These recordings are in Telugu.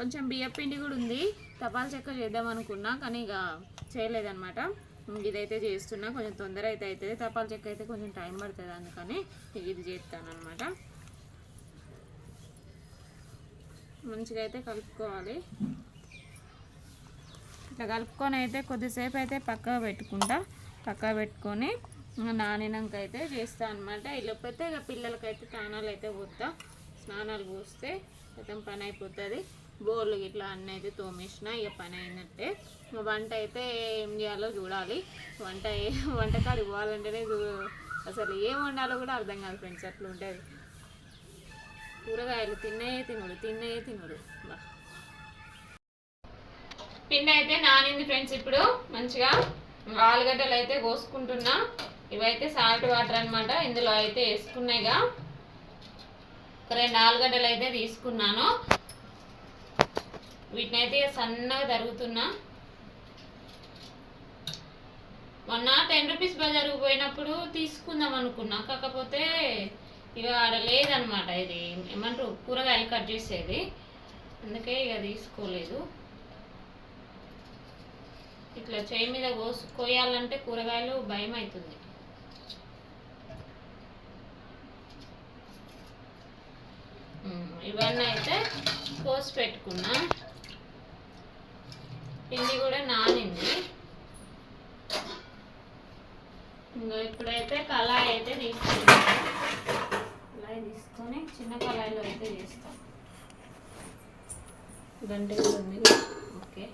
కొంచెం బియ్యం పిండి కూడా ఉంది. తపాల చెక్క చేద్దాం అనుకున్నా కానీ ఇక చేయలేదన్నమాట. ఇదైతే చేస్తున్నా, కొంచెం తొందర అయితే అవుతుంది. తపాల చెక్క అయితే కొంచెం టైం పడుతుంది, అందుకని ఇది చేస్తాను అనమాట. మంచిగా అయితే కలుపుకోవాలి. ఇట్లా కలుపుకొని అయితే కొద్దిసేపు అయితే పక్కకు పెట్టుకొని నానినాక అయితే చేస్తాను అనమాట. లేకపోతే ఇక పిల్లలకైతే స్నానాలు అయితే పోతా. స్నానాలు పోస్తే మొత్తం పని అయిపోతుంది. బోర్లు ఇట్లా అన్నీ అయితే తోమేసిన, ఇక పని అయినట్టే. వంట అయితే ఏం చేయాలో చూడాలి. వంటకాలు ఇవ్వాలంటేనే అసలు ఏం వండాలో కూడా అర్థం కాదు ఫ్రెండ్స్, అట్లా ఉంటుంది. కూరగాయలు తిన్నయే తినుడు. పిండి అయితే నానింది ఫ్రెండ్స్. ఇప్పుడు మంచిగా ఆలుగడ్డలు అయితే కోసుకుంటున్నా. ఇవైతే సాల్ట్ వాటర్ అనమాట, ఇందులో అయితే వేసుకున్నాయిగా. ఒక 2 ఆలుగడ్డలు అయితే తీసుకున్నాను. వీటిని అయితే సన్నగా తరుగుతున్నా. మొన్న 10 రూపీస్ బజారుకు పోయినప్పుడు తీసుకుందాం అనుకున్నా, కాకపోతే ఇక ఆడ లేదనమాట. ఇది ఏమంటారు, కూరగాయలు కట్ చేసేది, అందుకే ఇక తీసుకోలేదు. ఇట్లా చేయి మీద కోయాలంటే కూరగాయలు భయం అవుతుంది. ఇవన్నీ అయితే కోసి పెట్టుకున్నా. పిండి కూడా నానింది. ఇంకా ఇప్పుడైతే కళాయి అయితే తీసుకున్నాను. కళాయి తీసుకొని చిన్న కళాయిలో అయితే చేస్తాం. గంట ఉంది. ఓకే,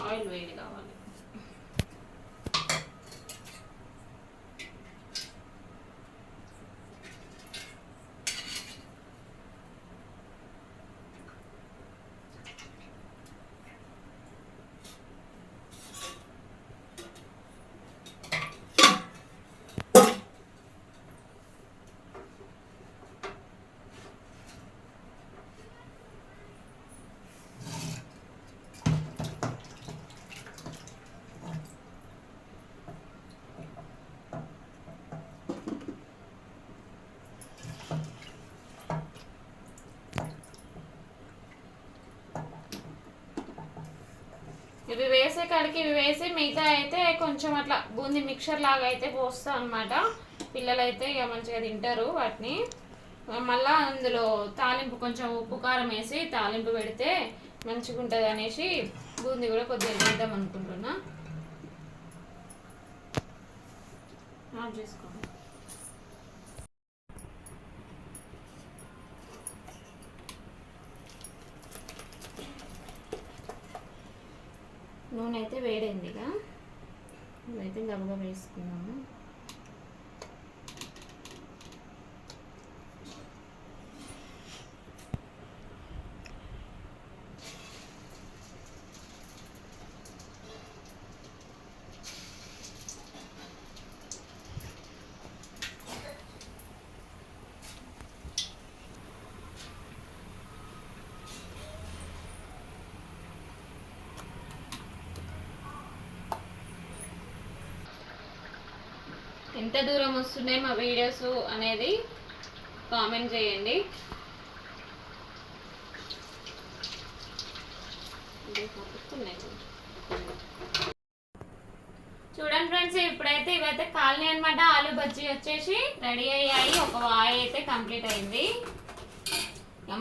ఆయిల్ వేడి కావాలి. ఇవి వేసే కాడికి ఇవి వేసి మిగతా అయితే కొంచెం అట్లా బూందీ మిక్చర్ లాగా అయితే పోస్తాం అనమాట. పిల్లలైతే ఇక మంచిగా తింటారు వాటిని. మళ్ళీ అందులో తాలింపు కొంచెం ఉప్పు కారం వేసి తాలింపు పెడితే మంచిగా ఉంటుంది అనేసి బూందీ కూడా కొద్దిగా వేద్దాం అనుకుంటున్నా. ఆఫ్ చేసుకోండి. నూనె అయితే వేడైందిగా, ఇదైతే గబగబా వేసుకున్నాము. ఎంత దూరం వస్తున్నాయి మా వీడియోస్ అనేది కామెంట్ చేయండి. చూడండి ఫ్రెండ్స్, ఇప్పుడైతే ఇవైతే కాలనీ అనమాట. ఆలు బజ్జీ వచ్చేసి రెడీ అయ్యాయి. ఒక వాయి అయితే కంప్లీట్ అయింది.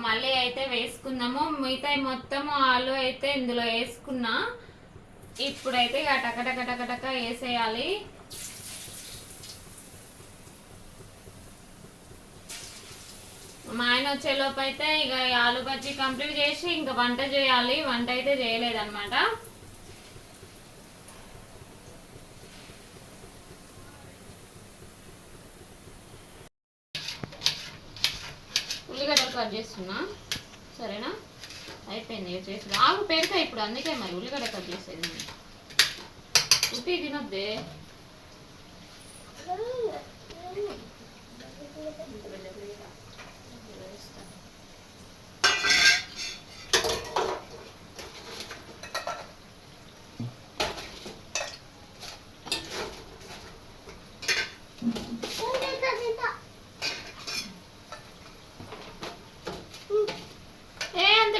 మళ్ళీ అయితే వేసుకుందాము. మిగతా మొత్తం ఆలు అయితే ఇందులో వేసుకున్నా. ఇప్పుడైతే ఇక టక వేసేయాలి. మా ఆయన వచ్చేలోపు అయితే ఇక ఆలు బజ్జీ కంప్లీట్ చేసి ఇంకా వంట చేయాలి. వంట అయితే చేయలేదన్నమాట. ఉల్లిగడ్డలు కట్ చేస్తున్నా, సరేనా? అయిపోయింది చేసి ఆగు పెడతా ఇప్పుడు, అందుకే మరి ఉల్లిగడ్డ కట్ చేసేది. ఉట్టి తినొద్దే.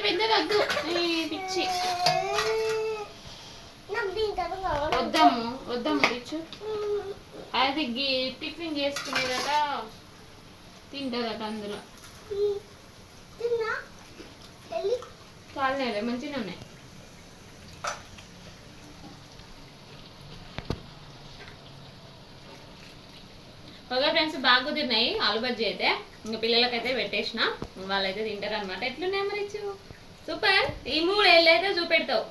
పెద్దది వద్దు పిచ్చి వద్దాము వద్దాము పిచ్చు అది టిఫిన్ చేసుకునేదట తింటుందట అందులో చాలే మంచిగా ఉన్నాయి ఓకే ఫ్రెండ్స్ బాగా కుదిరినాయి ఆలు బజ్జీ అయితే ఇంకా పిల్లలకైతే పెట్టేసిన వాళ్ళైతే తింటారు అనమాట ఎట్లున్నాయి మరి సూపర్ ఈ 3 ఏళ్ళు అయితే చూపెడతావు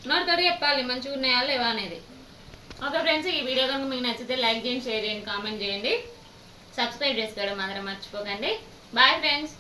నోటితోటి చెప్పాలి మంచిగా ఉన్నాయా లేవా అనేది ఓకే ఫ్రెండ్స్ ఈ వీడియో కనుక మీకు నచ్చితే లైక్ చేయండి షేర్ చేయండి కామెంట్ చేయండి సబ్స్క్రైబ్ చేసుకోవడం మాత్రం మర్చిపోకండి బాయ్ ఫ్రెండ్స్